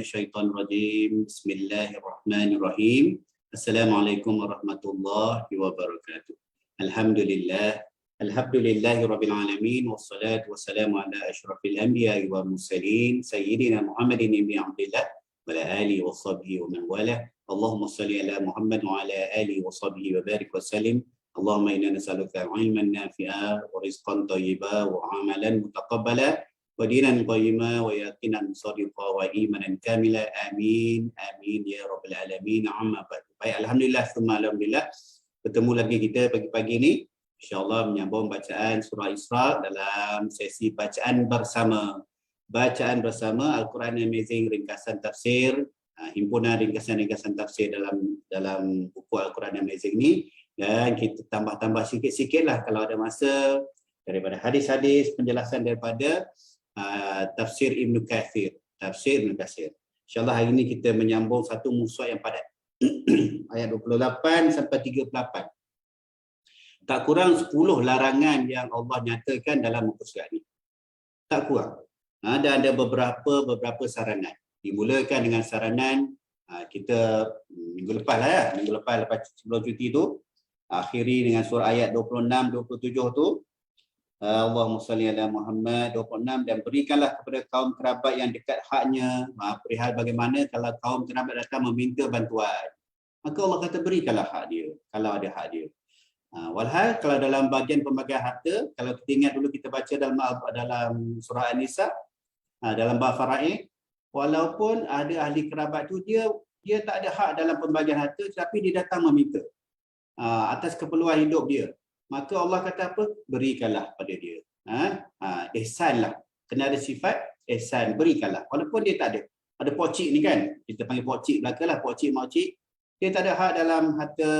minasyaitonir rajim. Bismillahirrahmanirrahim. Assalamualaikum warahmatullahi wabarakatuh. Alhamdulillah. Alhamdulillahirabbil alamin wassalatu wassalamu ala asyrafil anbiya'i wal mursalin sayyidina Muhammadin ibn Abdillah wa ala alihi washabbihi wa man wala. Allahumma shalli ala Muhammad wa ala alihi washabbihi wa barik wa sallim. Allahumma inna nas'aluka ilman nafi'a wa rizqan thayyiba wa amalan mutaqabbala wa dinan qayyima wa yaqinan shadiqa wa imanan kamila. Amin amin ya rabbal alamin. Amma ba'd. Baik, alhamdulillah semua alhamdulillah bertemu lagi kita pagi-pagi ni insyaallah menyambung bacaan surah Isra dalam sesi bacaan bersama. Bacaan bersama Al-Quran Amazing ringkasan tafsir, himpunan ringkasan-ringkasan tafsir dalam buku Al-Quran Amazing ni, dan kita tambah-tambah sikit-sikitlah kalau ada masa daripada hadis-hadis penjelasan daripada tafsir Ibn Kathir, tafsir Ibn Kathir. InsyaAllah hari ini kita menyambung satu musuh yang padat. Ayat 28 sampai 38. Tak kurang 10 larangan yang Allah nyatakan dalam muka surat ini. Tak kurang. Dan ada beberapa saranan. Dimulakan dengan saranan kita minggu lepas lah ya. Minggu lepas sebelum cuti tu. Akhiri dengan surah ayat 26-27 tu. Allahumma salli ala Muhammad 26, dan berikanlah kepada kaum kerabat yang dekat haknya. Perihal bagaimana kalau kaum kerabat datang meminta bantuan, maka Allah kata berikanlah hak dia kalau ada hak dia. Walhal kalau dalam bahagian pembagian harta, kalau kita ingat dulu kita baca dalam surah An-Nisa, dalam bab faraid, walaupun ada ahli kerabat tu dia tak ada hak dalam pembagian harta, tapi dia datang meminta atas keperluan hidup dia, maka Allah kata apa? Berikanlah pada dia. Ihsanlah. Kena ada sifat ihsan, berikanlah. Walaupun dia tak ada. Ada pokcik ni kan, kita panggil pokcik belaka lah, pokcik makcik. Dia tak ada hak dalam harta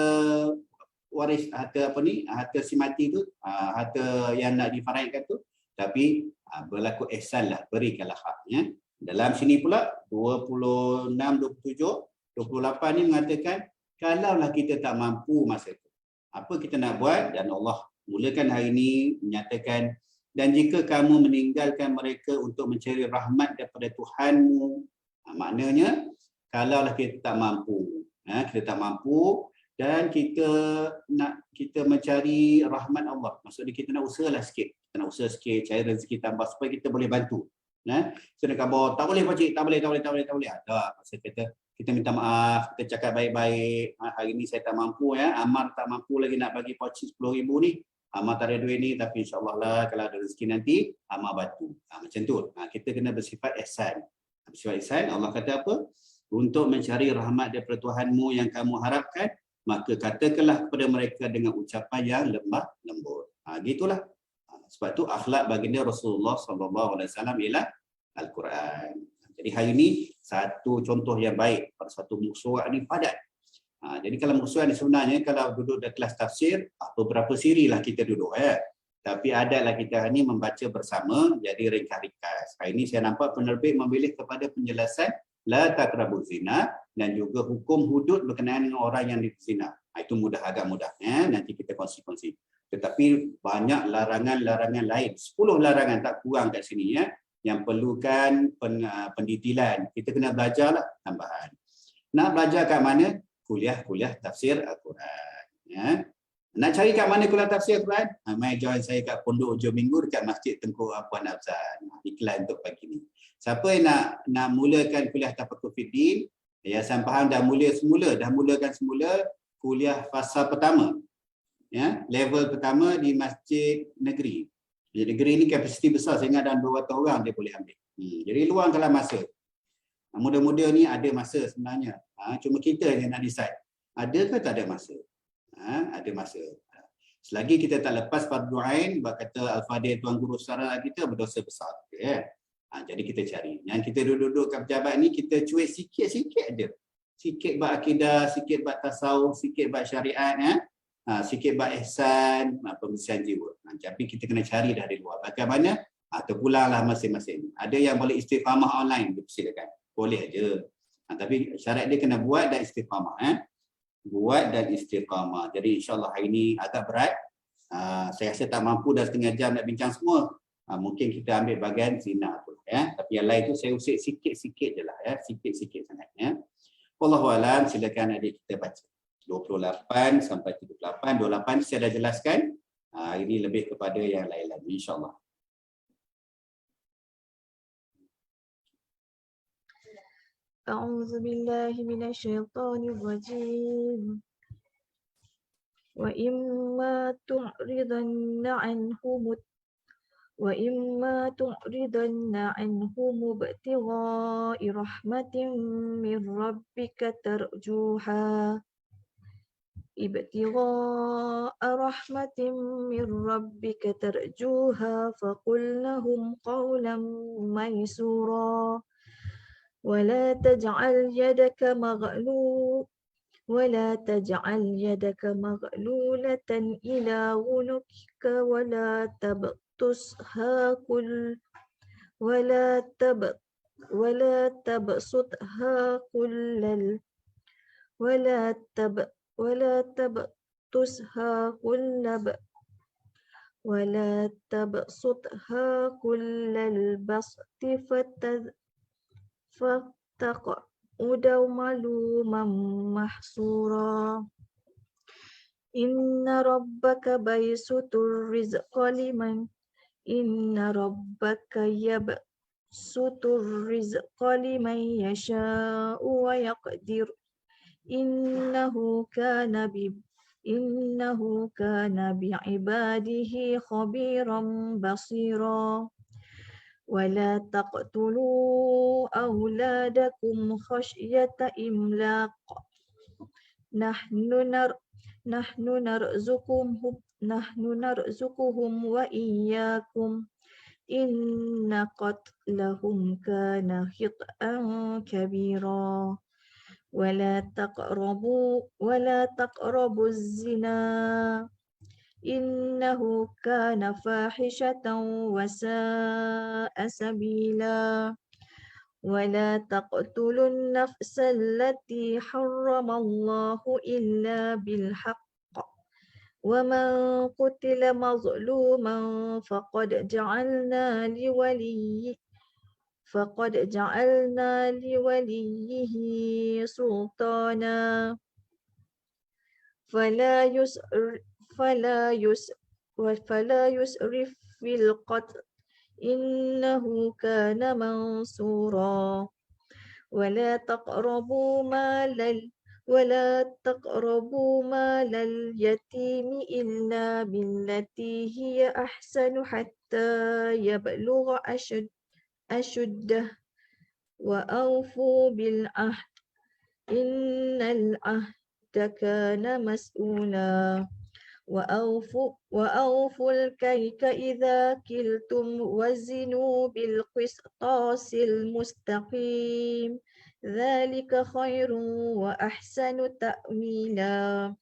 waris, harta harta si mati tu, harta yang nak difaraidkan tu. Tapi berlaku ihsanlah, berikanlah haknya. Dalam sini pula 26, 27, 28 ni mengatakan kalaulah kita tak mampu masa itu, apa kita nak buat? Dan Allah mulakan hari ini menyatakan, dan jika kamu meninggalkan mereka untuk mencari rahmat daripada Tuhanmu, maknanya kalaulah kita tak mampu, dan kita mencari rahmat Allah, maksudnya kita nak usahalah sikit, kita nak usaha sikit, cari rezeki tambah supaya kita boleh bantu. Kita nak khabar, tak boleh pakcik, tak boleh. Tak, masa kita minta maaf, kita cakap baik-baik. Hari ni saya tak mampu ya, Amar tak mampu lagi nak bagi pakcik 10,000 ni. Amar tak ada duit ni, tapi insyaAllah lah kalau ada rezeki nanti, Amar bantu. Macam tu. Kita kena bersifat ihsan. Bersifat ihsan, Allah kata apa? Untuk mencari rahmat daripada Tuhanmu yang kamu harapkan, maka katakanlah kepada mereka dengan ucapan yang lemah lembut. Gitulah. Sebab tu akhlak baginda Rasulullah SAW ialah Al-Quran. Jadi hari ini satu contoh yang baik pada satu muka surat ni padat. Jadi kalau muka surat ni sebenarnya kalau duduk dalam kelas tafsir, beberapa siri lah kita duduk ya. Tapi adalah kita hari ini membaca bersama, jadi ringkas-ringkas. Hari ini saya nampak penerbit memilih kepada penjelasan la taqrabuz zina dan juga hukum hudud berkenaan dengan orang yang dizina. Itu mudah, agak mudah ya. Nanti kita kongsi-kongsi. Tetapi banyak larangan-larangan lain. 10 larangan tak kurang kat sini ya, yang perlukan pendetilan. Kita kena belajarlah tambahan. Nak belajar kat mana? Kuliah tafsir Al-Quran. Ya. Nak cari kat mana kuliah tafsir Al-Quran? Mai join saya kat Pondok Hujung Minggu dekat Masjid Tengku Puan Afzan. Iklan untuk pagi ni. Siapa yang nak mulakan kuliah Tafaqquh Fiddin, Yayasan Faham dah mulakan semula kuliah fasa pertama. Ya, level pertama di Masjid Negeri. Masjid Negeri ni kapasiti besar, saya ingat dalam 200 orang dia boleh ambil. Jadi luangkanlah masa. Muda-muda ni ada masa sebenarnya. Cuma kita yang nak decide. Ada ke tak ada masa? Ada masa. Selagi kita tak lepas fardu ain, kata Al-Fadhil Tuan Guru Saran kita berdosa besar. Ya. Jadi kita cari. Yang kita duduk-duduk kat pejabat ni, kita cuik sikit-sikit aja. Sikit bab akidah, sikit bab tasawuf, sikit bab syariat. Sikit bab ihsan, pembersihan jiwa. Tapi kita kena cari dari luar. Bagaimana? Terpulanglah masing-masing. Ada yang boleh istiqamah online, dipersilakan. Boleh aja. Tapi syarat dia kena buat dan istiqamah. Buat dan istiqamah. Jadi insyaAllah hari ini agak berat. Saya rasa tak mampu dah setengah jam nak bincang semua. Mungkin kita ambil bahagian zina tu. ya. Tapi yang lain tu saya usik sikit-sikit je lah ya, sikit-sikit sangat ya. Wallahu alam, silakan adik kita baca. 28 sampai 38, 28 saya dah jelaskan. Ini lebih kepada yang lain lagi insya-Allah. A'udzu billahi minasyaitonir rajim. Wa imma tu'ridanna anhum ibtigha'i rahmatin min rabbika tarjuha faqul lahum qawlan maysura ولا تجعل يدك مغلولة إلى عنقك ولا تبسطها كل البسط فتقعد ملوما محسورا إن ربك يبسط الرزق لمن يشاء ويقدر إنه كان بعباده خبيرا بصيرا ولا تقتلوا أولادكم خشية إملاق نحن نرزقهم وإياكم إن قتلهم كان خطأ كبيرا ولا تقربوا الزنا إنه كان فاحشة وساء سبيلا ولا تقتلوا النفس التي حرم الله إلا بالحق ومن قتل مظلوما فقد جعلنا لوليه سلطانا فلا يسرف في القتل إنه كان منصورا ولا تقربوا مال اليتيم إلا بالتي هي أحسن حتى يبلغ أشده وأوفوا بالعهد إن العهد كان مسؤولا وأوفوا الكيل إذا كلتم وزنوا بالقسطاس المستقيم ذلك خير وأحسن تأويلا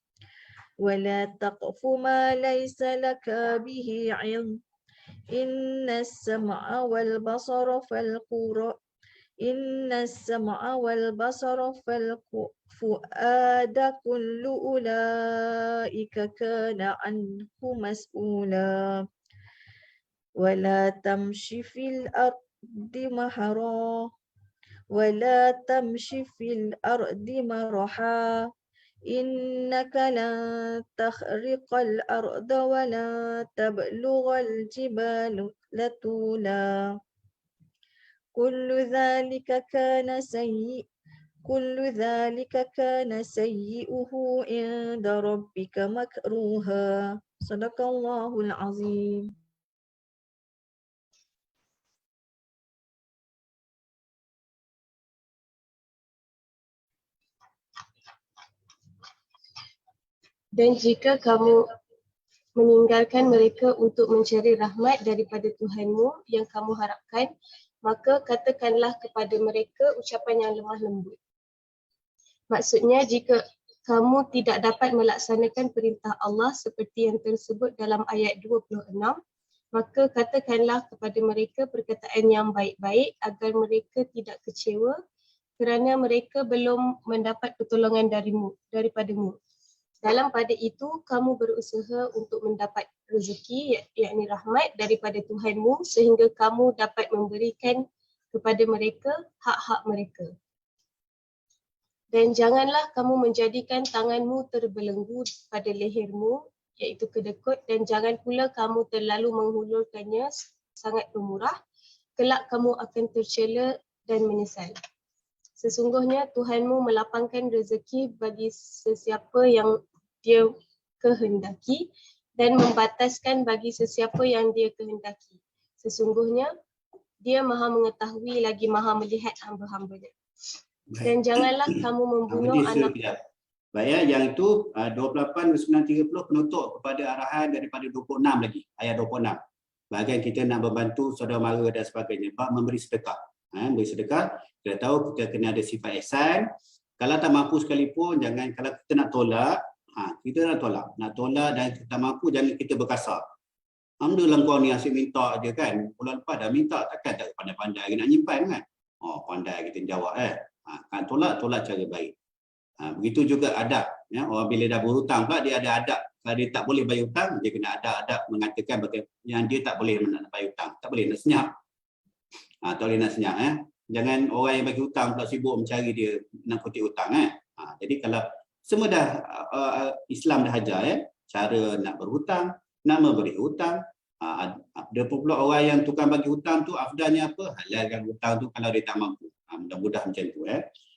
ولا تقف ما ليس لك به علم إن السمع والبصر فالفؤاد كل أولئك كان عنه مسؤولا ولا تمش في الأرض مرحا إنك لن تخرق الأرض ولن تبلغ الجبال طولا كل ذلك كان سيئه عند ربك مكروها صدق الله العظيم. Dan jika kamu meninggalkan mereka untuk mencari rahmat daripada Tuhanmu yang kamu harapkan, maka katakanlah kepada mereka ucapan yang lemah lembut. Maksudnya, jika kamu tidak dapat melaksanakan perintah Allah seperti yang tersebut dalam ayat 26, maka katakanlah kepada mereka perkataan yang baik-baik agar mereka tidak kecewa kerana mereka belum mendapat pertolongan daripadamu. Dalam pada itu, kamu berusaha untuk mendapat rezeki, yakni rahmat daripada Tuhanmu sehingga kamu dapat memberikan kepada mereka hak-hak mereka. Dan janganlah kamu menjadikan tanganmu terbelenggu pada lehermu, iaitu kedekut, dan jangan pula kamu terlalu menghulurkannya sangat pemurah, kelak kamu akan tercela dan menyesal. Sesungguhnya Tuhanmu melapangkan rezeki bagi sesiapa yang dia kehendaki dan membataskan bagi sesiapa yang dia kehendaki. Sesungguhnya dia maha mengetahui lagi maha melihat hamba-hambanya. Dan janganlah kamu membunuh anak. Baik ya, yang itu 28, 29, 30 penutup kepada arahan daripada 26 lagi, ayat 26. Bahagian kita nak membantu saudara mara dan sebagainya, bab memberi sedekah. Memberi sedekah, kita tahu kita kena ada sifat ihsan. Kalau tak mampu sekalipun, jangan, kalau kita nak tolak, kita nak tolak dan kita mampu, jangan kita berkasar. Alhamdulillah kau ni asyik minta je kan, bulan lepas dah minta, takkan tak pandai-pandai nak nyimpan kan. Pandai kita jawab kan tolak cara baik. Begitu juga adab ya, orang bila dah berhutang pula dia ada adab. Kalau dia tak boleh bayar hutang, dia kena ada adab mengatakan yang dia tak boleh nak bayar hutang, tak boleh nak senyap. Tak boleh nak senyap Jangan orang yang bagi hutang pula sibuk mencari dia nak kutip hutang Jadi kalau semua dah Islam dah ajar cara nak berhutang, nak memberi hutang. Ada pula orang yang tukang bagi hutang tu afdalnya apa? Halalkan hutang tu kalau dia tak mampu. Mudah-mudah macam tu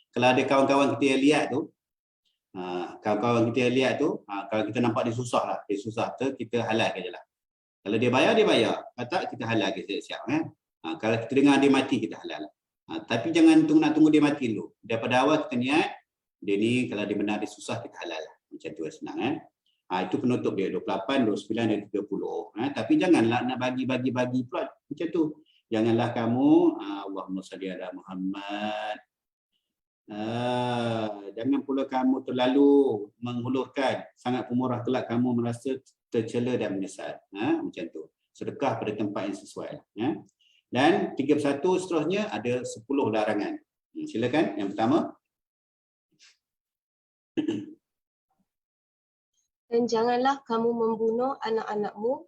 Kalau ada kawan-kawan kita yang lihat tu, kawan-kawan kita yang lihat tu, kalau kita nampak dia susah tu kita halalkan je lah. Kalau dia bayar, kalau tak kita halalkan siap-siap kalau kita dengar dia mati, kita halal. Tapi jangan tunggu dia mati dulu. Daripada awal kita niat, dia ni kalau dia benar dia susah, kita halal lah. Macam tu senang itu penutup dia 28, 29 dan 30. Tapi janganlah nak bagi-bagi pula macam tu. Janganlah kamu Allahumma salli ala Muhammad. Jangan pula kamu terlalu menghulurkan sangat pemurah, kelak kamu merasa tercela dan menyesal. Macam tu. Sedekah pada tempat yang sesuai. Dan 31 seterusnya ada 10 larangan. Silakan yang pertama. Dan janganlah kamu membunuh anak-anakmu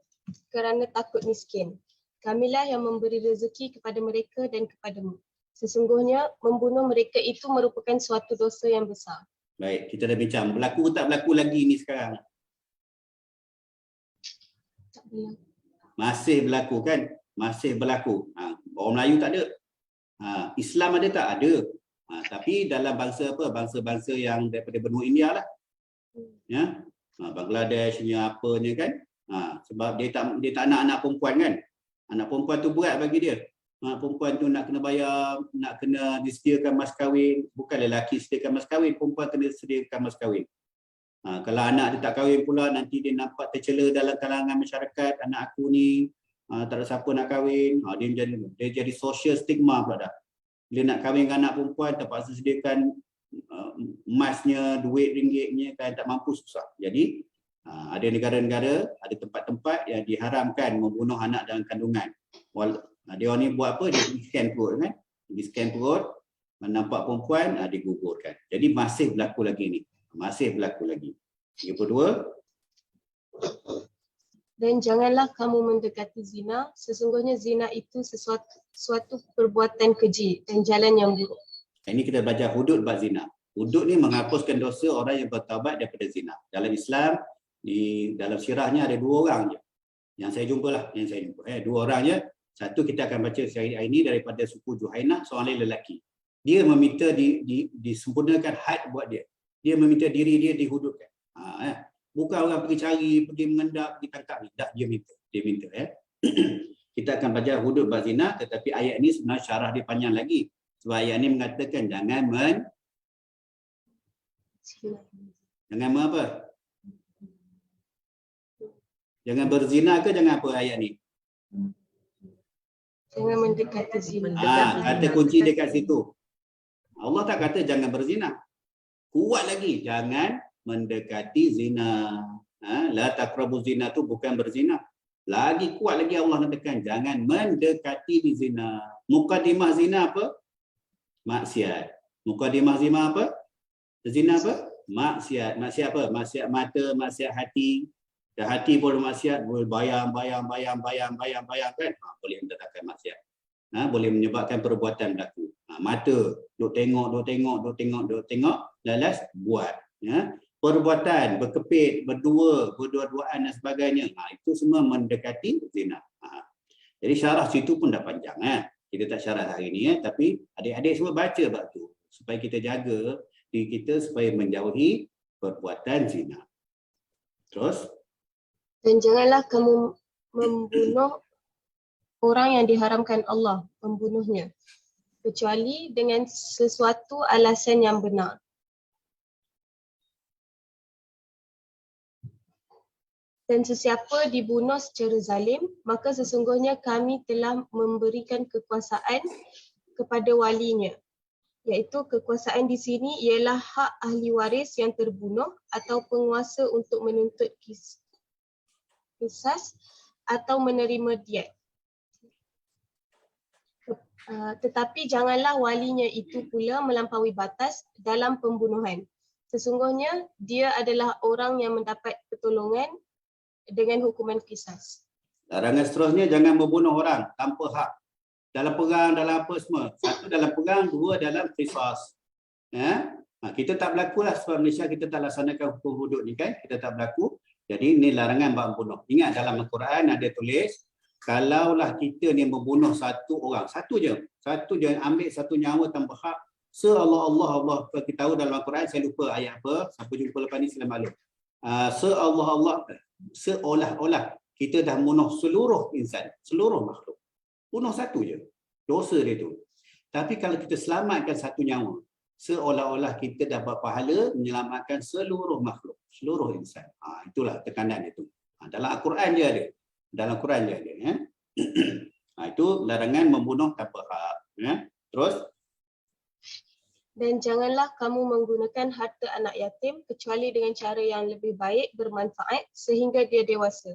kerana takut miskin. Kamilah yang memberi rezeki kepada mereka dan kepadamu. Sesungguhnya membunuh mereka itu merupakan suatu dosa yang besar. Baik, kita dah bincang. Berlaku tak berlaku lagi ni sekarang? Tak berlaku. Masih berlaku kan? Masih berlaku. Orang Melayu tak ada. Islam ada tak? Ada. Tapi dalam bangsa apa? Bangsa-bangsa yang daripada benua India lah. Ya. Bangladeshnya apanya kan? Sebab dia tak nak anak perempuan kan? Anak perempuan tu berat bagi dia. Perempuan tu nak kena bayar, nak kena disediakan mas kahwin. Bukan lelaki sediakan mas kahwin, perempuan kena sediakan mas kahwin. Kalau anak dia tak kahwin pula, nanti dia nampak tercela dalam kalangan masyarakat. Anak aku ni tak ada siapa nak kahwin. Dia jadi social stigma pula dah. Bila nak kahwin dengan anak perempuan, terpaksa sediakan emasnya, duit ringgitnya, kan tak mampu, susah. Jadi ada negara-negara, ada tempat-tempat yang diharamkan membunuh anak dalam kandungan. Dia ni buat apa? Dia pergi scan perut kan? Pergi scan perut, nampak perempuan, digugurkan. Jadi masih berlaku lagi ni. Masih berlaku lagi. 32. Dan janganlah kamu mendekati zina. Sesungguhnya zina itu suatu perbuatan keji dan jalan yang buruk. Ini kita belajar hudud bab zina. Hudud ni menghapuskan dosa orang yang bertaubat daripada zina. Dalam Islam, di dalam sirahnya ada 2 orang je. Yang saya jumpa lah. 2 orang je. Satu kita akan baca hari ini daripada suku Juhainah, seorang lelaki. Dia meminta disempurnakan had buat dia. Dia meminta diri dia dihududkan. Bukan orang pergi cari, pergi mengendap, pergi tangkap. Dah, dia minta. Kita akan belajar hudud bab zina, tetapi ayat ni sebenarnya syarah dia panjang lagi. Sebab ayat ni mengatakan jangan apa? Jangan berzina ke jangan apa ayat ni? Jangan mendekati zina. Kata kunci dekat situ. Allah tak kata jangan berzina. Kuat lagi, jangan mendekati zina. La taqrabu zina tu bukan berzina. Lagi kuat lagi Allah katakan jangan mendekati zina. Mukadimah zina apa? Maksiat. Mukadimah zina apa? Zina apa? Maksiat. Maksiat apa? Maksiat mata, maksiat hati. Dan hati boleh maksiat, boleh bayang kan? Boleh mendatangkan maksiat. boleh menyebabkan perbuatan berlaku. Mata duk tengok, lalas buat. Perbuatan berkepit, berdua-duaan dan sebagainya. Itu semua mendekati zina. Jadi syarah situ pun dah panjang. Kita tak syarah hari ni, tapi adik-adik semua baca bab tu supaya kita jaga diri kita supaya menjauhi perbuatan zina. Terus, Dan janganlah kamu membunuh orang yang diharamkan Allah membunuhnya, kecuali dengan sesuatu alasan yang benar. Dan sesiapa dibunuh secara zalim, maka sesungguhnya kami telah memberikan kekuasaan kepada walinya. Iaitu kekuasaan di sini ialah hak ahli waris yang terbunuh atau penguasa untuk menuntut kisas atau menerima diat. Tetapi janganlah walinya itu pula melampaui batas dalam pembunuhan. Sesungguhnya dia adalah orang yang mendapat pertolongan dengan hukuman kisas. larangan seterusnya, jangan membunuh orang tanpa hak. Dalam perang, dalam apa semua. Satu dalam perang, dua dalam kisas. Kita tak berlaku lah sebab Malaysia kita tak laksanakan hukum hudud ni kan. Kita tak berlaku. Jadi ini larangan bab membunuh. Ingat dalam Al-Quran ada tulis, kalaulah kita ni membunuh satu orang, satu je ambil satu nyawa tanpa hak, Allah kita tahu dalam Al-Quran, saya lupa ayat apa, siapa jumpa lepas ni sila maklum. Seolah-olah kita dah bunuh seluruh insan, seluruh makhluk. Bunuh satu je, dosa dia tu. Tapi kalau kita selamatkan satu nyawa, seolah-olah kita dapat pahala menyelamatkan seluruh makhluk, seluruh insan. Itulah tekanan itu. Dalam Al-Quran je ada. Dalam Quran je ada. Itu larangan membunuh tanpa hak. Terus, dan janganlah kamu menggunakan harta anak yatim kecuali dengan cara yang lebih baik, bermanfaat sehingga dia dewasa.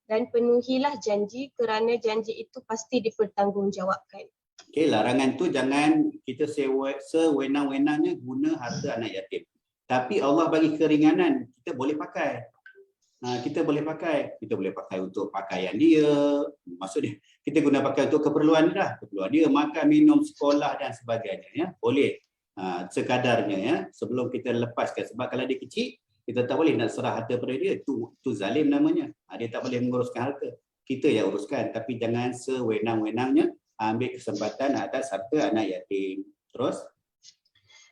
Dan penuhilah janji kerana janji itu pasti dipertanggungjawabkan. okey, larangan tu jangan kita sewenang-wenangnya guna harta anak yatim. Tapi Allah bagi keringanan, kita boleh pakai. Kita boleh pakai untuk pakaian dia, maksudnya kita guna pakai untuk keperluan dia, makan, minum, sekolah dan sebagainya. Boleh sekadarnya sebelum kita lepaskan, sebab kalau dia kecil kita tak boleh nak serah harta pada dia, tu zalim namanya. Dia tak boleh menguruskan harta, kita yang uruskan. Tapi jangan sewenang-wenangnya ambil kesempatan atas harta anak yatim. Terus,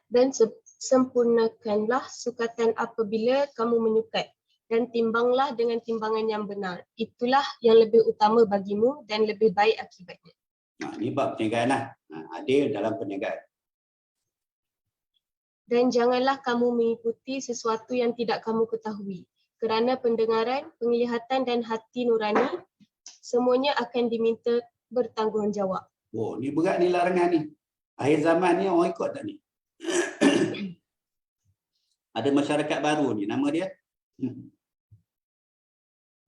dan sempurnakanlah sukatan apabila kamu menyukat, dan timbanglah dengan timbangan yang benar. Itulah yang lebih utama bagimu dan lebih baik akibatnya. Ini bab perniagaan lah. Adil dalam perniagaan. Dan janganlah kamu mengikuti sesuatu yang tidak kamu ketahui, kerana pendengaran, penglihatan dan hati nurani semuanya akan diminta bertanggungjawab. Ni berat ni larangan ni. Akhir zaman ni orang ikut tak ni? Ada masyarakat baru ni, nama dia?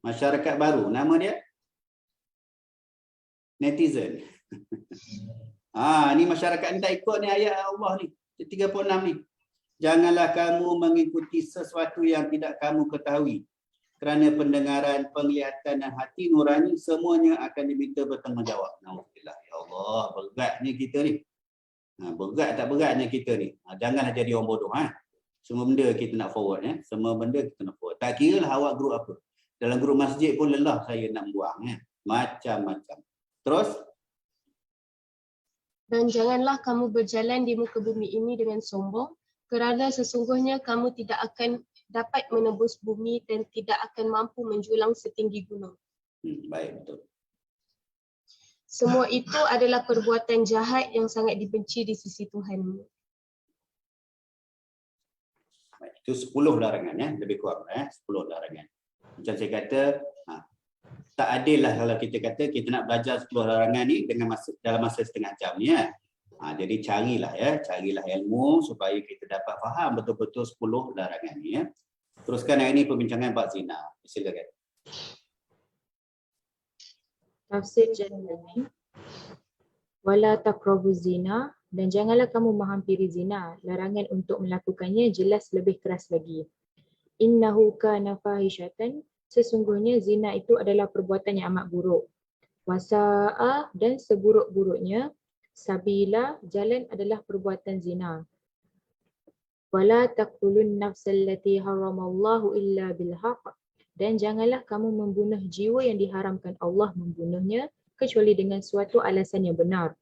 Masyarakat baru, nama dia? Netizen. Ni masyarakat ni tak ikut ni ayat Allah ni, 36 ni. Janganlah kamu mengikuti sesuatu yang tidak kamu ketahui, kerana pendengaran, penglihatan dan hati nurani semuanya akan diminta bertanggungjawab. Alhamdulillah, ya Allah, beratnya kita ni. Berat tak beratnya kita ni. Janganlah jadi orang bodoh. Semua benda kita nak forward. Semua benda kita nak forward. Tak kira lah awak grup apa. Dalam grup masjid pun lelah saya nak buang. Macam-macam. Terus, dan janganlah kamu berjalan di muka bumi ini dengan sombong, kerana sesungguhnya kamu tidak akan dapat menembus bumi dan tidak akan mampu menjulang setinggi gunung. Baik, betul. Semua itu adalah perbuatan jahat yang sangat dibenci di sisi Tuhanmu. Itu 10 larangan, lebih kurang 10 larangan. Macam saya kata, tak adil lah kalau kita kata kita nak belajar 10 larangan ni dalam masa setengah jam ni. Jadi carilah ilmu supaya kita dapat faham betul-betul 10 larangan ni. Teruskan hari ini perbincangan bab zina. Silakan. Tafsir Jalalain. Wala taqrabuz zina, dan janganlah kamu menghampiri zina. Larangan untuk melakukannya jelas lebih keras lagi. Innahu kana fahishatan, sesungguhnya zina itu adalah perbuatan yang amat buruk. Wasa'a dan seburuk-buruknya, sabila jalan adalah perbuatan zina. Wala taqtulun nafsal lati haramallahu illa bilhaq, dan janganlah kamu membunuh jiwa yang diharamkan Allah membunuhnya kecuali dengan suatu alasan yang benar.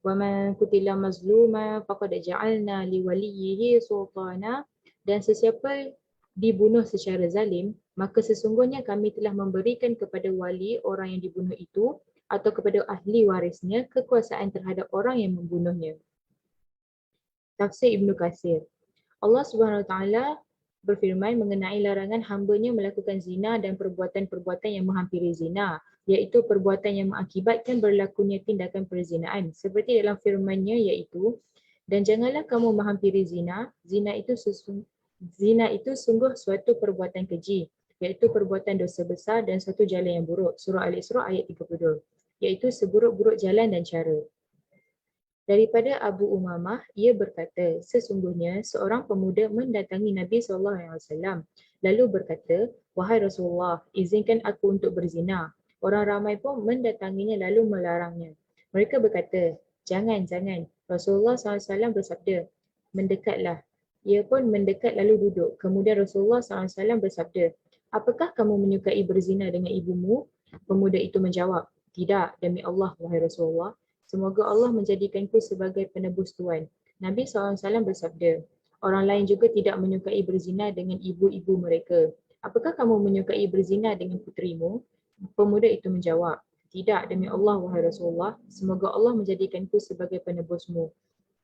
Wa man qutila mazluma faqad ja'alna liwaliyhi sultana, dan sesiapa dibunuh secara zalim, maka sesungguhnya kami telah memberikan kepada wali orang yang dibunuh itu atau kepada ahli warisnya kekuasaan terhadap orang yang membunuhnya. Tafsir Ibnu Katsir. Allah Subhanahu Wa Taala berfirman mengenai larangan hamba-Nya melakukan zina dan perbuatan-perbuatan yang menghampiri zina, iaitu perbuatan yang mengakibatkan berlakunya tindakan perzinaan, seperti dalam firman-Nya iaitu, dan janganlah kamu menghampiri zina, zina itu sungguh suatu perbuatan keji, iaitu perbuatan dosa besar dan suatu jalan yang buruk. Surah Al-Isra ayat 32, iaitu seburuk-buruk jalan dan cara. Daripada Abu Umamah, ia berkata, sesungguhnya seorang pemuda mendatangi Nabi SAW lalu berkata, wahai Rasulullah, izinkan aku untuk berzina. Orang ramai pun mendatanginya lalu melarangnya. Mereka berkata, jangan. Rasulullah SAW bersabda, mendekatlah. Ia pun mendekat lalu duduk. Kemudian Rasulullah SAW bersabda, apakah kamu menyukai berzina dengan ibumu? Pemuda itu menjawab, tidak, demi Allah, wahai Rasulullah. Semoga Allah menjadikanku sebagai penebus Tuhan. Nabi SAW bersabda, orang lain juga tidak menyukai berzina dengan ibu-ibu mereka. Apakah kamu menyukai berzina dengan puterimu? Pemuda itu menjawab, tidak, demi Allah, wahai Rasulullah. Semoga Allah menjadikanku sebagai penebusmu.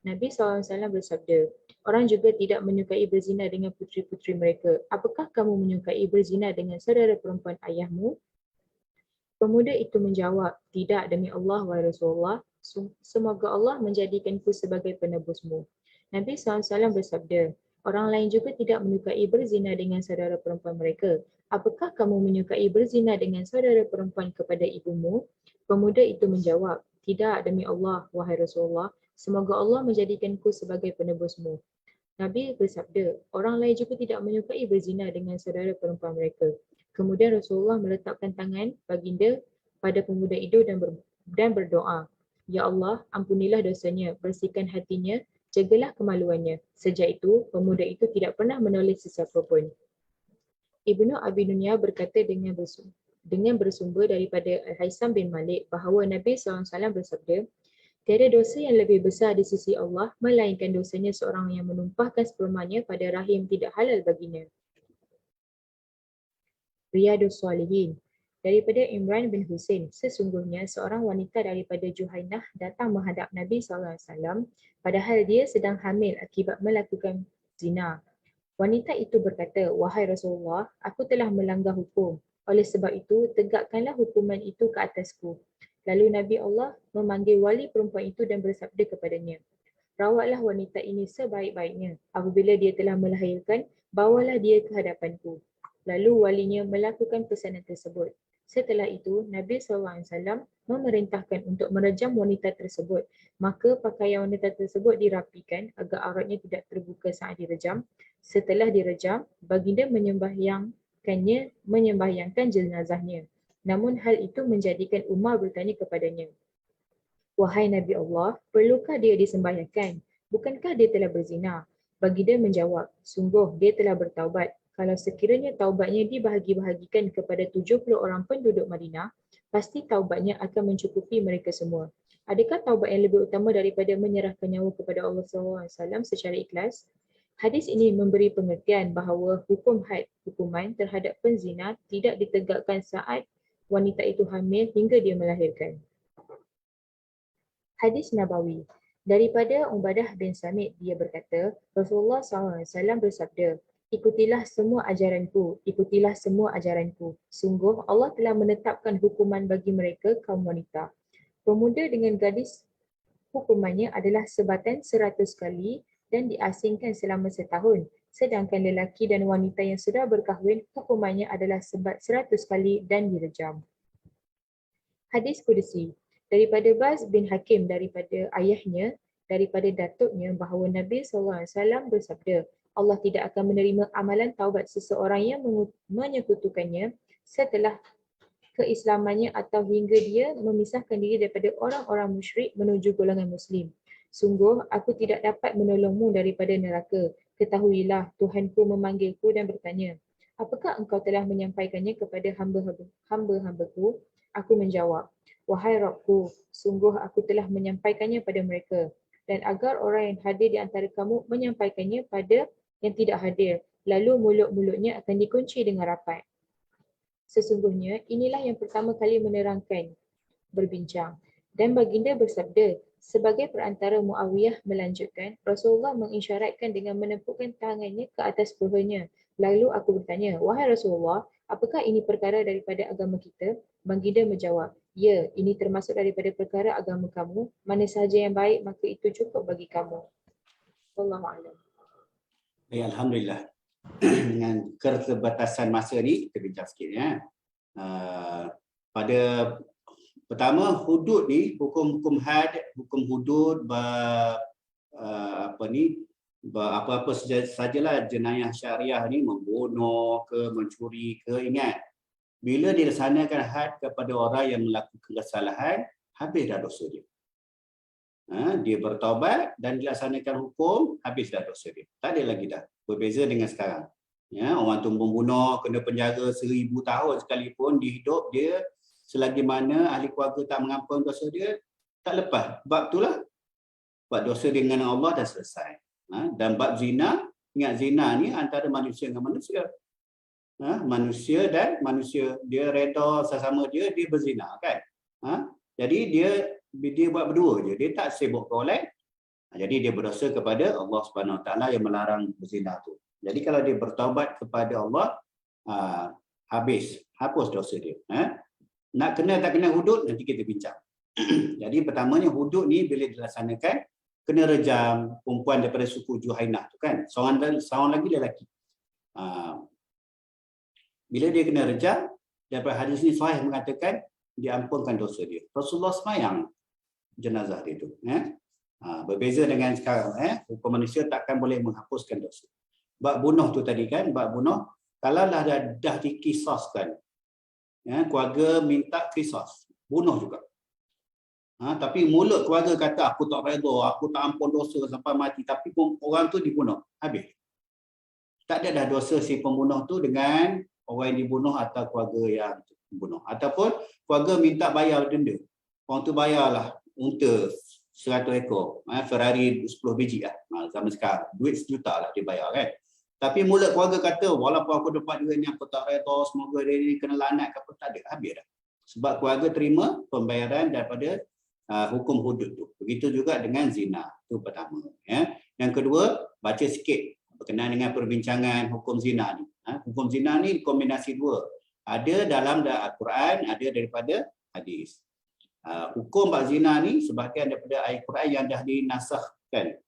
Nabi SAW bersabda, orang juga tidak menyukai berzina dengan puteri-puteri mereka. Apakah kamu menyukai berzina dengan saudara perempuan ayahmu? Pemuda itu menjawab, tidak, demi Allah, wahai Rasulullah. Semoga Allah menjadikanku sebagai penebusmu. Nabi SAW bersabda, orang lain juga tidak menyukai berzina dengan saudara perempuan mereka. Apakah kamu menyukai berzina dengan saudara perempuan kepada ibumu? Pemuda itu menjawab, tidak, demi Allah, wahai Rasulullah. Semoga Allah menjadikanku sebagai penebusmu. Nabi bersabda, orang lain juga tidak menyukai berzina dengan saudara perempuan mereka. Kemudian Rasulullah meletakkan tangan baginda pada pemuda itu dan berdoa, ya Allah, ampunilah dosanya, bersihkan hatinya, jagalah kemaluannya. Sejak itu, pemuda itu tidak pernah menoleh sesiapa pun. Ibnu Abi Dunya berkata dengan bersumber daripada Al-Haisam bin Malik bahawa Nabi SAW bersabda, tiada dosa yang lebih besar di sisi Allah melainkan dosanya seorang yang menumpahkan spermanya pada rahim tidak halal baginya. Riyadus Salihin. Daripada Imran bin Husain, sesungguhnya seorang wanita daripada Juhainah datang menghadap Nabi SAW padahal dia sedang hamil akibat melakukan zina. Wanita itu berkata, wahai Rasulullah, aku telah melanggar hukum. Oleh sebab itu, tegakkanlah hukuman itu ke atasku. Lalu Nabi Allah memanggil wali perempuan itu dan bersabda kepadanya, rawatlah wanita ini sebaik-baiknya. Apabila dia telah melahirkan, bawalah dia ke hadapanku. Lalu walinya melakukan pesanan tersebut. Setelah itu, Nabi SAW memerintahkan untuk merejam wanita tersebut. Maka pakaian wanita tersebut dirapikan agar auratnya tidak terbuka saat direjam. Setelah direjam, baginda menyembahyangkan jenazahnya. Namun hal itu menjadikan Umar bertanya kepadanya, wahai Nabi Allah, perlukah dia disembahyangkan? Bukankah dia telah berzina? Baginda menjawab, sungguh dia telah bertaubat. Kalau sekiranya taubatnya dibahagi-bahagikan kepada 70 orang penduduk Madinah, pasti taubatnya akan mencukupi mereka semua. Adakah taubat yang lebih utama daripada menyerahkan nyawa kepada Allah SAW secara ikhlas? Hadis ini memberi pengertian bahawa hukuman terhadap penzina tidak ditegakkan saat wanita itu hamil hingga dia melahirkan. Hadis Nabawi. Daripada Ubadah bin Samit, dia berkata, Rasulullah SAW bersabda, ikutilah semua ajaranku. Sungguh Allah telah menetapkan hukuman bagi mereka kaum wanita. Pemuda dengan gadis hukumannya adalah sebatan 100 kali dan diasingkan selama setahun. Sedangkan lelaki dan wanita yang sudah berkahwin hukumannya adalah sebat 100 kali dan direjam. Hadis Qudsi. Daripada Baz bin Hakim daripada ayahnya, daripada datuknya bahawa Nabi SAW bersabda, Allah tidak akan menerima amalan taubat seseorang yang menyekutukannya setelah keislamannya atau hingga dia memisahkan diri daripada orang-orang musyrik menuju golongan muslim. Sungguh aku tidak dapat menolongmu daripada neraka. Ketahuilah Tuhanku memanggilku dan bertanya, apakah engkau telah menyampaikannya kepada hamba-hambaku? Aku menjawab, wahai Rabbku, sungguh aku telah menyampaikannya pada mereka. Dan agar orang yang hadir di antara kamu menyampaikannya pada yang tidak hadir, lalu mulut-mulutnya akan dikunci dengan rapat. Sesungguhnya inilah yang pertama kali menerangkan berbincang. Dan baginda bersabda, sebagai perantara Muawiyah melanjutkan, Rasulullah mengisyaratkan dengan menepukkan tangannya ke atas pahanya. Lalu aku bertanya, wahai Rasulullah, apakah ini perkara daripada agama kita? Baginda menjawab, ya, ini termasuk daripada perkara agama kamu. Mana sahaja yang baik, maka itu cukup bagi kamu. Wallahu a'lam. Ya, Alhamdulillah. Dengan keterbatasan masa ni, kita bincang sikit ya. Pada pertama, hudud ni, hukum-hukum had, hukum hudud, apa-apa sajalah jenayah syariah ni, membunuh ke, mencuri ke, ingat. Bila dilaksanakan had kepada orang yang melakukan kesalahan, habis dah dosa dia. Dia bertaubat dan dilaksanakan hukum, habis dah dosa dia. Tak ada lagi dah. Berbeza dengan sekarang. Ya, orang tu membunuh, kena penjara 1000 tahun sekalipun, di hidup dia, selagi mana ahli keluarga tak mengampun dosa dia, tak lepas. Bab itulah. Bab dosa dengan Allah dah selesai. Dan bab zina, ingat zina ni antara manusia dengan manusia. Manusia dan manusia, dia reda sesama dia berzina kan. Jadi dia buat berdua je, dia tak sibuk ke orang lain. Jadi dia berdosa kepada Allah Subhanahu Wa Taala yang melarang berzina tu. Jadi kalau dia bertaubat kepada Allah, hapus dosa dia. Nak kena tak kena hudud, nanti kita bincang. Jadi pertamanya hudud ni bila dilaksanakan, kena rejam perempuan daripada suku Juhainah tu kan. Seorang lagi lelaki. Bila dia kena rejam, daripada hadis ni sahih mengatakan diampunkan dosa dia. Rasulullah semayang jenazah dia tu. Berbeza dengan sekarang. Hukum manusia takkan boleh menghapuskan dosa. Bab bunuh tu tadi kan, bab bunuh, kalau dah dikisaskan, keluarga minta kisas, bunuh juga. Tapi mulut keluarga kata, aku tak redha, aku tak ampun dosa sampai mati, tapi orang tu dibunuh, habis. Tak ada dah dosa si pembunuh tu dengan orang yang dibunuh atau keluarga yang membunuh. Ataupun keluarga minta bayar denda. Orang tu bayarlah unta 100 ekor, Ferrari 10 biji lah. Zaman sekarang, duit 1 juta lah dia bayar kan. Tapi mulut keluarga kata, walaupun aku dapat duit ni, aku tak redha, semoga dia ni kena lanat ke apa, tak ada, habis dah. Sebab keluarga terima pembayaran daripada hukum hudud tu. Begitu juga dengan zina, itu pertama. Yang kedua, baca sikit berkenaan dengan perbincangan hukum zina ni. Hukum zina ni kombinasi dua. Ada dalam Al-Quran, ada daripada hadis. Hukum bab zina ni sebahagian daripada ayat Quran yang dah dinasahkan.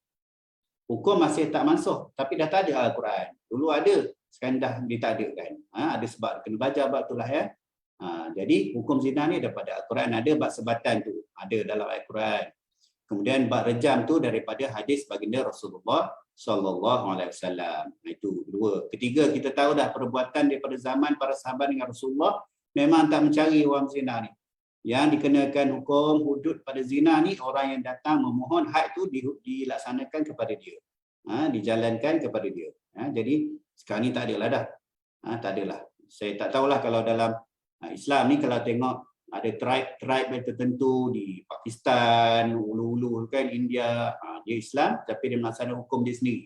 Hukum masih tak mansuh, tapi dah tak ada Al-Quran. Dulu ada, sekarang dah ditakdirkan. Ada sebab, kena baca bab itulah ya. Jadi hukum zina ni daripada Al-Quran, ada bab sebatan tu, ada dalam Al-Quran. Kemudian bab rejam tu daripada hadis baginda Rasulullah sallallahu alaihi wasallam. Itu dua. Ketiga, kita tahu dah perbuatan daripada zaman para sahabat dengan Rasulullah memang tak mencari orang zina ni. Yang dikenakan hukum hudud pada zina ni, orang yang datang memohon had tu dilaksanakan kepada dia. Dijalankan kepada dia. Jadi sekarang ni tak adalah dah. Tak adalah. Saya tak tahulah kalau dalam Islam ni, kalau tengok ada tribe tertentu di Pakistan, ulu-ulu kan, India, dia Islam tapi dia melaksanakan hukum dia sendiri.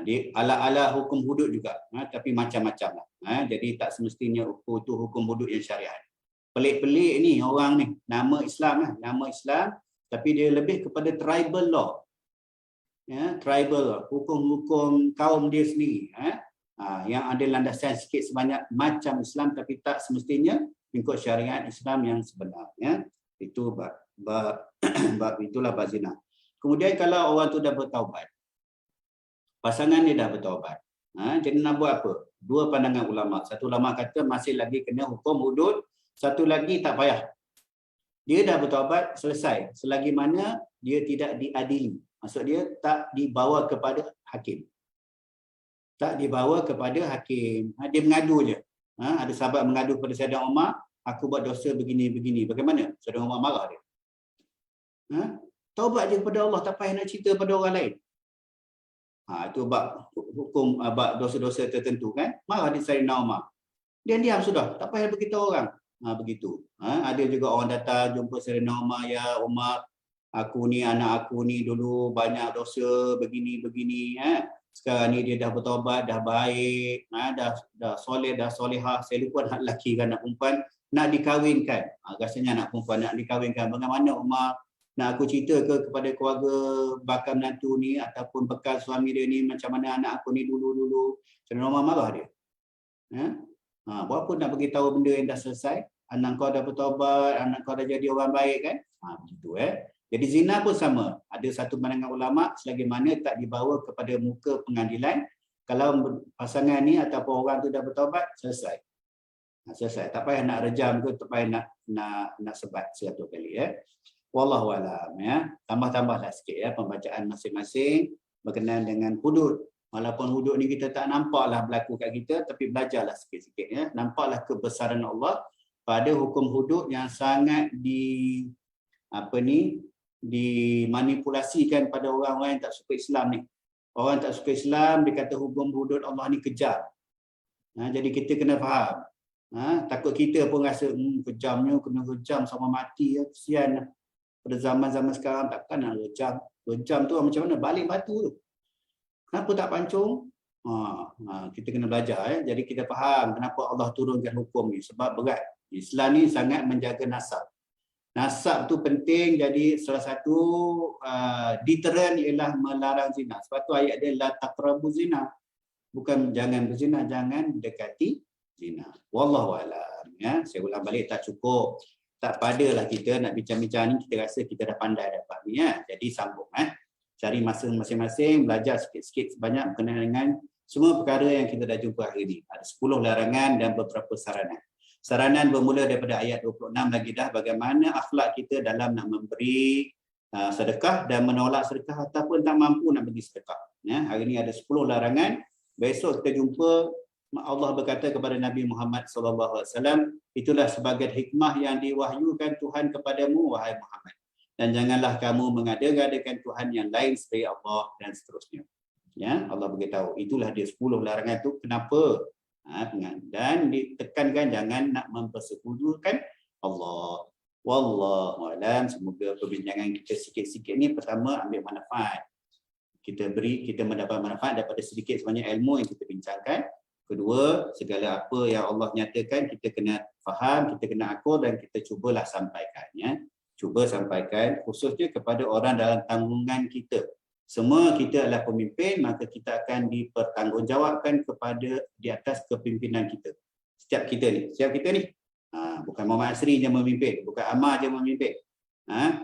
Dia ala-ala hukum hudud juga, tapi macam-macam lah. Jadi tak semestinya itu hukum hudud yang syariat. Pelik-pelik ni orang ni, nama Islam lah, nama Islam, tapi dia lebih kepada tribal law. Tribal law, hukum-hukum kaum dia sendiri. Yang ada landasan sikit sebanyak macam Islam, tapi tak semestinya mengikut syariat Islam yang sebenar. Itu bab itulah bab zina. Kemudian kalau orang tu dah bertaubat, pasangan dia dah bertaubat, jadi nak buat apa? Dua pandangan ulama. Satu ulama kata masih lagi kena hukum hudud, satu lagi tak payah. Dia dah bertaubat, selesai. Selagi mana dia tidak diadili. Maksud dia tak dibawa kepada hakim. Tak dibawa kepada hakim. Dia mengadu je. Ada sahabat mengadu kepada Sayyidina Umar, aku buat dosa begini. Bagaimana? Saudara Umar marah dia. Taubat je kepada Allah, tak payah nak cerita pada orang lain. Itu bab hukum, bab dosa-dosa tertentu kan. Marah dia Sayyidina Umar. Dia diam sudah, tak payah beritahu orang. Begitu. Ada juga orang datang jumpa Sayyidina Umar, ya Umar, aku ni, anak aku ni dulu banyak dosa begini. Sekarang ni dia dah bertaubat, dah baik, dah soleh, dah solehah. Saya lupa anak lelaki kan, anak perempuan nak dikahwinkan. Rasanya anak perempuan nak dikahwinkan. Bagaimana Umar? Nak aku cerita kepada keluarga bakal menantu ni ataupun bekal suami dia ni macam mana anak aku ni dulu. Sayyidina Umar marah dia. Buat apa nak beritahu benda yang dah selesai? Anak kau dah bertaubat, anak kau dah jadi orang baik kan? Begitu Jadi zina pun sama. Ada satu pandangan ulama selagi mana tak dibawa kepada muka pengadilan, kalau pasangan ni ataupun orang tu dah bertaubat, selesai. Selesai. Tak payah nak rejam ke, tak payah nak sebat 100 kali Wallahu a'lam Tambah-tambahlah sikit pembacaan masing-masing berkenaan dengan hudud. Walaupun hudud ni kita tak nampaklah berlaku kat kita, tapi belajarlah sikit-sikit Nampaklah kebesaran Allah pada hukum hudud yang sangat dimanipulasikan pada orang-orang yang tak suka Islam ni. Orang tak suka Islam, dia kata hukum hudud Allah ni kejam. Jadi kita kena faham. Takut kita pun rasa kejamnya, kena kejam sama mati kesian. Pada zaman-zaman sekarang takkan nak kejam. Kejam tu macam mana? Balik batu tu. Kenapa tak pancung? Kita kena belajar Jadi kita faham kenapa Allah turunkan hukum ni. Sebab berat. Islam ni sangat menjaga nasab. Nasab tu penting, jadi salah satu deterrent ialah melarang zina. Sebab tu ayat dia la taqrabu zina. Bukan jangan berzina, jangan dekati zina. Wallahu a'lam Saya ulang balik, tak cukup. Tak padalah kita nak bincang-bincang ni, kita rasa kita dah pandai dapat ni Jadi sambung cari masa masing-masing, belajar sikit-sikit sebanyak berkenaan dengan semua perkara yang kita dah jumpa hari ni. Ada 10 larangan dan beberapa saranan. Saranan bermula daripada ayat 26 lagi dah, bagaimana akhlak kita dalam nak memberi sedekah dan menolak sedekah ataupun tak mampu nak bagi sedekah. Hari ni ada 10 larangan. Besok kita jumpa Allah berkata kepada Nabi Muhammad SAW, itulah sebagai hikmah yang diwahyukan Tuhan kepadamu, wahai Muhammad. Dan janganlah kamu mengada-ngadakan Tuhan yang lain selain Allah dan seterusnya. Allah beritahu, itulah dia 10 larangan tu. Kenapa? Dan ditekankan jangan nak mempersekutukan Allah. Wallahu a'lam. Semoga perbincangan kita sikit-sikit ni pertama ambil manfaat. Kita mendapat manfaat daripada sedikit sebanyak ilmu yang kita bincangkan. Kedua, segala apa yang Allah nyatakan kita kena faham, kita kena akur dan kita cubalah sampaikan Cuba sampaikan khususnya kepada orang dalam tanggungan kita. Semua kita adalah pemimpin, maka kita akan dipertanggungjawabkan kepada di atas kepimpinan kita. Setiap kita ni. Bukan Muhammad Asri je memimpin, bukan Ammar je memimpin.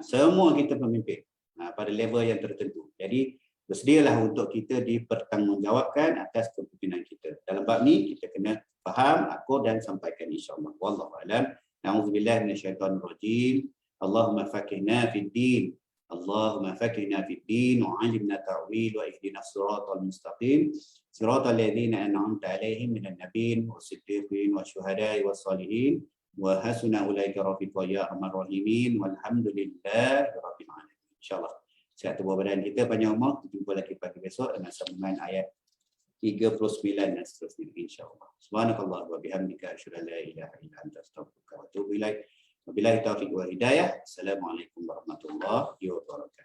Semua kita pemimpin pada level yang tertentu. Jadi bersedialah untuk kita dipertanggungjawabkan atas kepimpinan kita. Dalam bab ni kita kena faham, akur dan sampaikan insya-Allah. Wallahu a'lam. Na'udzubillahi minasyaitonir rajim. Allahumma faqihna fid din. Allahumma faqihna fid din wa 'allimna ta'wil wa ihdinas siratal mustaqim. Siratal ladzina an'amta 'alaihim minan nabiyyin was-siddiqin wasyuhada'i was-shalihin wa hasuna ulaika rafiqa ya arhamar rahimin walhamdulillahi rabbil alamin. Insyaallah sihat tubuh badan kita, panjang umur. Kita jumpa lagi pagi besok dengan sambungan ayat 39 dan seterusnya insya-Allah. Subhanakallah wa bihamdika asyhadu an la ilaha illa anta astaghfiruka wa atubu ilaik. Wabillahi taufiq wal hidayah. Assalamualaikum warahmatullahi wabarakatuh.